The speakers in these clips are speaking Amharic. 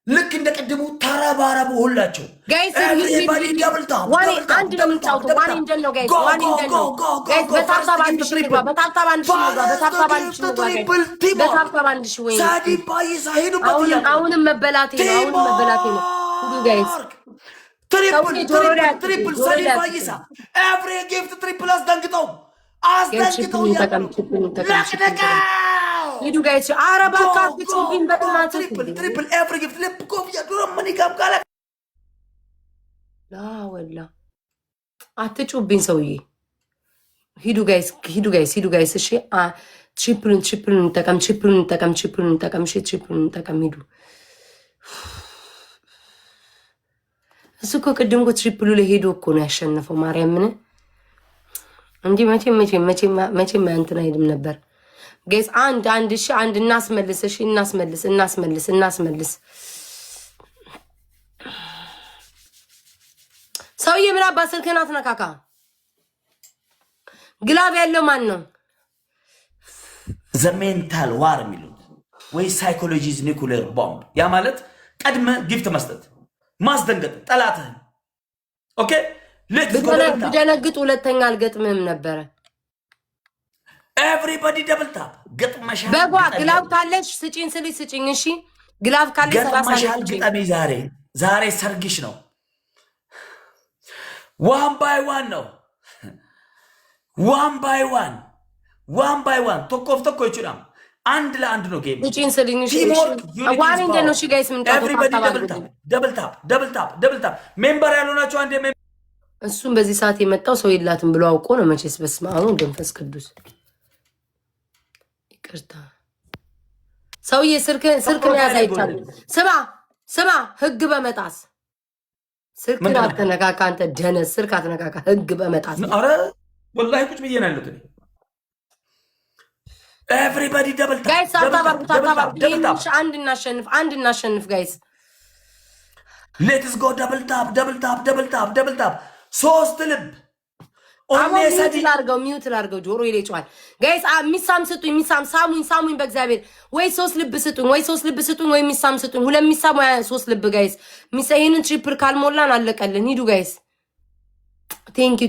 ልክ እንደቀደሙ ተረባረቡ ሁላቸው ጋይስ ኤቭሪባዲ ደብል ታፕ ዋኔ አንድ ነው የምንጫወተው። ዋኔ እንደን ነው ጋይስ፣ ዋኔ እንደን ነው ጋይስ። በታብታብ አንድ ሺህ ንግባ፣ በታብታብ አንድ ሺህ ንግባ፣ በታብታብ አንድ ሺህ ንግባ ጋይስ፣ በታብታብ አንድ ሺህ። ወይ አሁንም መበላቴ ነው፣ አሁንም መበላቴ ነው። ሁሉ ጋይስ ትሪፕል ሳዲ ባይሳ ኤቭሪ ጊፍት ትሪፕል አስደንግጠው ሂዱ ጋይስ። ኧረ እባክህ ጮቢን በእናትህ ትሪፕል ኤቭሪ ጊፍት ልብ ኮፍያ ዱሮ ምን ይጋብቃለ ላ ወላ አትጩብኝ ሰውዬ። ሂዱ ጋይስ፣ ሂዱ ጋይስ፣ ሂዱ ጋይስ። እሺ ትሪፕሉን እንጠቀም፣ ትሪፕሉን እንጠቀም፣ ትሪፕሉን እንጠቀም። እሺ ትሪፕሉን እንጠቀም። ሂዱ። እሱ እኮ ቅድም እኮ ትሪፕሉ ላይ ሄዶ እኮ ነው ያሸነፈው ማርያምን እንጂ መቼም እንትን አይልም ነበር ጋይስ። አንድ እሺ አንድ እናስመልስ። እሺ እናስመልስ። ሰውዬ ምን አባ ስልክህን አትነካካ። ግላብ ያለው ማን ነው? ዘሜንታል ዋር የሚሉት ወይ ሳይኮሎጂዝ ኒኩሌር ቦምብ። ያ ማለት ቀድመ ጊፍት መስጠት፣ ማስደንገጥ ጠላትህን። ኦኬ ብደነግጥ ሁለተኛ አልገጥምህም ነበረ። ኤቭሪባዲ ደብል ታፕ ገጥመሻል። በጓ ግላብ ካለሽ ስጪኝ ስልሽ ስጪኝ። እሺ ግላብ ካለሽ ገጥመሻል። ግጠሚ። ዛሬ ሰርግሽ ነው። ዋን ባይ ዋን ነው። ዋን ባይ ዋን ቶኮፍ ቶኮ ይችላል። አንድ ለአንድ ነው ጌም። ስጪኝ ስልኝ። እሺ ዋን እንደ ነው። እሺ ጋይስ ምን ኤቭሪባዲ ደብል ታፕ ሜምበር ያልሆናችሁ አንዴ እሱም በዚህ ሰዓት የመጣው ሰው የላትም ብሎ አውቆ ነው መቼስ። በስመ አብ ወመንፈስ ቅዱስ። ይቅርታ ሰውዬ፣ ስልክ መያዝ አይቻልም። ስማ ህግ በመጣስ ስልክ አትነካካ። አንተ ደነስ ስልክ አትነካካ። ህግ በመጣስ ኧረ ወላሂ ቁጭ ብዬ ነው ያለሁት። ኤቭሪባዲ ደብል ታፕ ጋይስ፣ ታታባሩ አንድ እናሸንፍ ጋይስ። ሌትስ ጎ ደብል ታፕ ሶስት ልብ ሚውት ላርገው ጆሮ ይሌጫዋል ጋይስ። ሚሳም ስጡኝ፣ ሚሳም ሳሙኝ በእግዚአብሔር። ወይ ሶስት ልብ ስጡኝ፣ ወይ ሚሳም ስጡኝ። ሁለት ሚሳም ወይ ሶስት ልብ ጋይስ። ይሄንን ትሪፕል ካልሞላን አለቀልን። ሂዱ ጋይስ። ቴንክ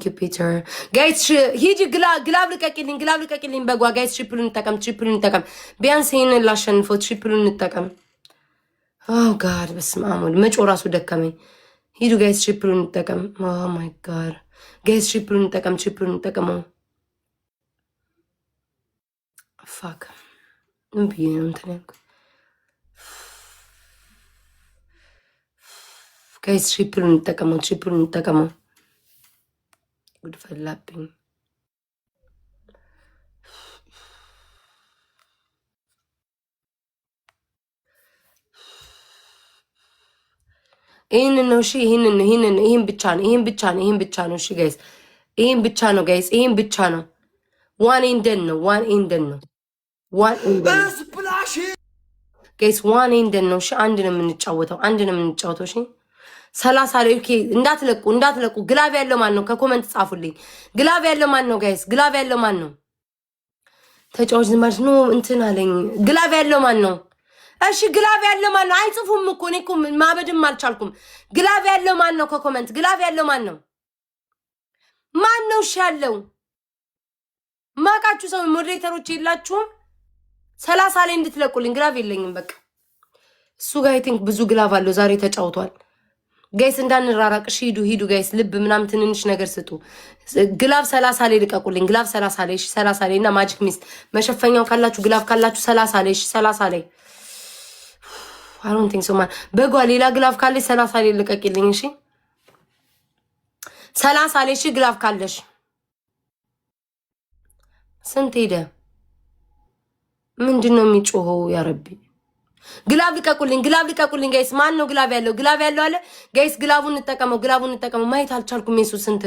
ዩ ፒተር ጋይስ። ሂጂ ግላብ ልቀቂልኝ በጓ ጋይስ። ትሪፕሉን እንጠቀም። ቢያንስ ይሄንን ላሸንፈው። ትሪፕሉን እንጠቀም። ኦ ጋድ በስመ አብ ወልድ መጮ ራሱ ደከመኝ። ሂዱ ጋይስ ትሪፕሉን እንጠቀም። ኦ ማይ ጋድ ጋይስ ትሪፕሉን እንጠቀም። ፋክ ምን ብዬ ነው እንትን ያልኩት ጋይስ። ትሪፕሉን እንጠቀመው። ጉድ ፈላብኝ። ይሄን ነው እሺ። ይሄን ብቻ ነው እሺ ጋይስ። ይሄን ብቻ ነው ጋይስ። ዋን ኤንደን ነው ጋይስ። ዋን ኤንደን ነው እሺ። አንድ ነው የምንጫወተው እሺ። 30 ላይ ኦኬ። እንዳትለቁ። ግላብ ያለው ማን ነው? ከኮመንት ጻፉልኝ። ግላብ ያለው ማን ነው ጋይስ? ግላብ ያለው ማን ነው? ተጫዋች ዝማች ነው እንትን አለኝ። ግላብ ያለው ማን ነው? እሺ ግላብ ያለው ማን ነው? አይጽፉም እኮ እኔ እኮ ማበድም አልቻልኩም። ግላብ ያለው ማን ነው? ከኮመንት ግላብ ያለው ማን ነው? እሺ ያለው ማቃችሁ ሰው ሞዴሬተሮች የላችሁም? 30 ላይ እንድትለቁልኝ። ግላብ የለኝም በቃ። እሱ ጋር አይ ቲንክ ብዙ ግላብ አለው ዛሬ ተጫውቷል። ጋይስ እንዳንራራቅ ሂዱ ጋይስ። ልብ ምናምን ትንንሽ ነገር ስጡ። ግላብ 30 ላይ ልቀቁልኝ። ግላብ 30 ላይ እሺ። 30 ላይ እና ማጂክ ሚስት መሸፈኛው ካላችሁ ግላብ ካላችሁ 30 ላይ እሺ። 30 ላይ I don't think so man። በጓ ሌላ ግላፍ ካለሽ 30 ላይ ልቀቂልኝ እሺ። 30 ላይ እሺ ግላፍ ካለሽ። ስንት ሄደ? ምንድነው የሚጮኸው? ያ ረቢ ግላፍ ልቀቁልኝ ጋይስ። ማን ነው ግላፍ ያለው አለ ጋይስ። ግላፉን እንጠቀመው። ማየት አልቻልኩም። ኢየሱስ ስንት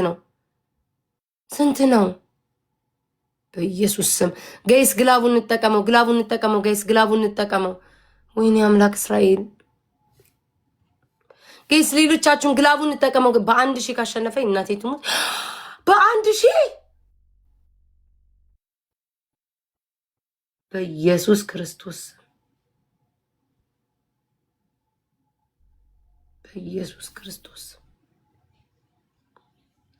ነው? በኢየሱስ ስም ጋይስ ግላፉን እንጠቀመው ጋይስ። ግላፉን እንጠቀመው። ወይኔ አምላክ እስራኤል ጋይስ። ሌሎቻችሁን ግላቡን እንጠቀመው። በ1000 ካሸነፈኝ እናቴ ትሙት። በ1000 በኢየሱስ ክርስቶስ በኢየሱስ ክርስቶስ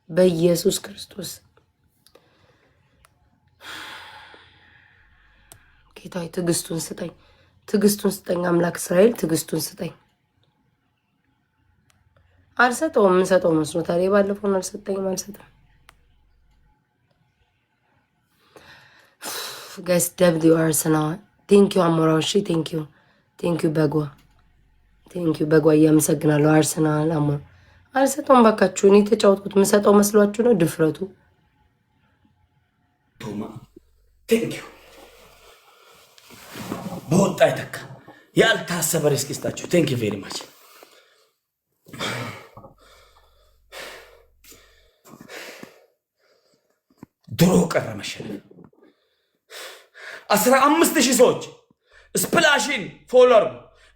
በኢየሱስ ክርስቶስ ጌታዬ ትዕግስቱን ስጠኝ አምላክ እስራኤል ትዕግስቱን ስጠኝ። አልሰጠውም የምሰጠው መስሎታል። የባለፈውን አልሰጠኝም አልሰጠም። ጋይስ ደብሊው አርሰናል ቴንኪዩ አሞራው እሺ ቴንኪዩ በጓ እያመሰግናለሁ። አርሰናል አሞራ አልሰጠውም ባካችሁ። እኔ የተጫወትኩት የምሰጠው መስሏችሁ ነው? ድፍረቱ ቶማ ቴንኪዩ በወጣ ይተካ ያልታሰበ ሪስክ ይስጣችሁ። ቴንኪዩ ቬሪ ማች ድሮ ቀረ መሸነፍ 15,000 ሰዎች ስፕላሽን ፎሎወር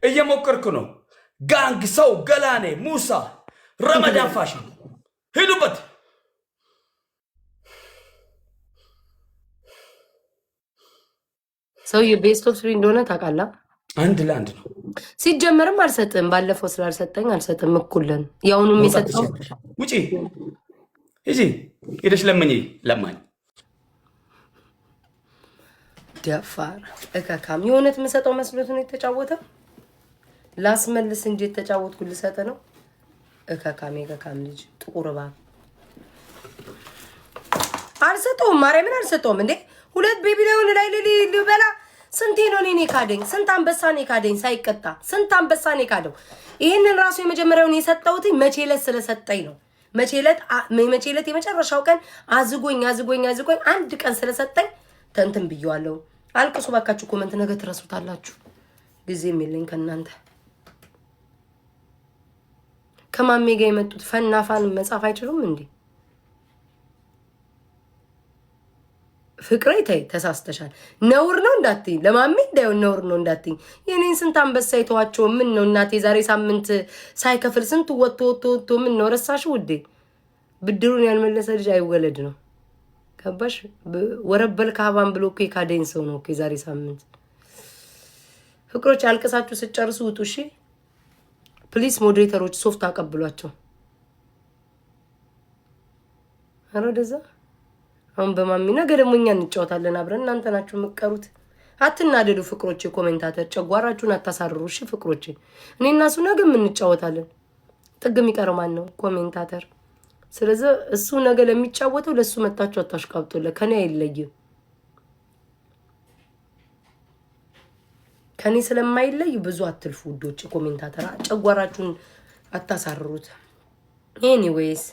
እየሞከርኩ ነው። ጋንግ ሰው ገላኔ ሙሳ ረመዳን ፋሽን ሂዱበት። ሰውዬ ቤስት ኦፍ 3 እንደሆነ ታውቃለህ። 1-1 ነው ሲጀመርም አልሰጥም። ባለፈው ስላልሰጠኝ አልሰጥም። እኩልን ያውኑም የሰጠው ውጪ እጂ ሄደሽ ለማኝ ደፋር እከካም የሆነት የምሰጠው መስሎት ነው የተጫወተው። ላስመልስ እንጂ የተጫወትኩ ልሰጥ ነው። እከካም የከካም ልጅ ጥቁር እባብ አልሰጠውም። ማርያምን አልሰጠውም። እንዴ 2 ቤቢ ሊሆን ላይ ልበላ ስንቴ ነው እኔ ካደኝ? ስንት አንበሳ ነው ካደኝ ሳይቀጣ? ስንት አንበሳ ነው ካደው? ይሄንን ራሱ የመጀመሪያውን የሰጠሁት መቼለት ስለሰጠኝ ነው። መቼለት የመጨረሻው ቀን አዝጎኝ አንድ ቀን ስለሰጠኝ ተንትን ብየዋለሁ። አልቅሱ ባካችሁ። ኮመንት ነገ ትረሱታላችሁ። ጊዜም የለኝ ከእናንተ። ከማሜ ጋር የመጡት ፈናፋን መጻፍ አይችሉም እንዴ? ፍቅሬ ተይ ተሳስተሻል። ነውር ነው እንዳትኝ። ለማሜ እንዳይሆን ነውር ነው እንዳትኝ። የኔን ስንት አንበሳ የተዋቸው ምን ነው እናቴ ዛሬ ሳምንት ሳይከፍል ስንት ወጥቶ ምን ነው ረሳሽ ውዴ? ብድሩን ያልመለሰ ልጅ አይወለድ ነው። ገባሽ? ወረበል ካባን ብሎ እኮ የካደኝ ሰው ነው እኮ ዛሬ ሳምንት። ፍቅሮች አልቅሳችሁ ስጨርሱ ውጡ እሺ። ፕሊስ ሞዴሬተሮች ሶፍት አቀብሏቸው። አረ ወደዛ አሁን በማሚ ነገ ደግሞ እኛ እንጫወታለን አብረን። እናንተ ናችሁ የምትቀሩት። አትናደዱ ፍቅሮቼ። ኮሜንታተር ጨጓራችሁን አታሳርሩ እሺ ፍቅሮቼ። እኔ እና እሱ ነገ እንጫወታለን። ጥግ የሚቀረው ማን ነው? ኮሜንታተር። ስለዚህ እሱ ነገ ለሚጫወተው ለሱ መጣችሁ አታሽቃብጡለት። ከኔ አይለይም። ከኔ ስለማይለይ ብዙ አትልፉ ውዶች። ኮሜንታተር ጨጓራችሁን አታሳርሩት። ኤኒዌይስ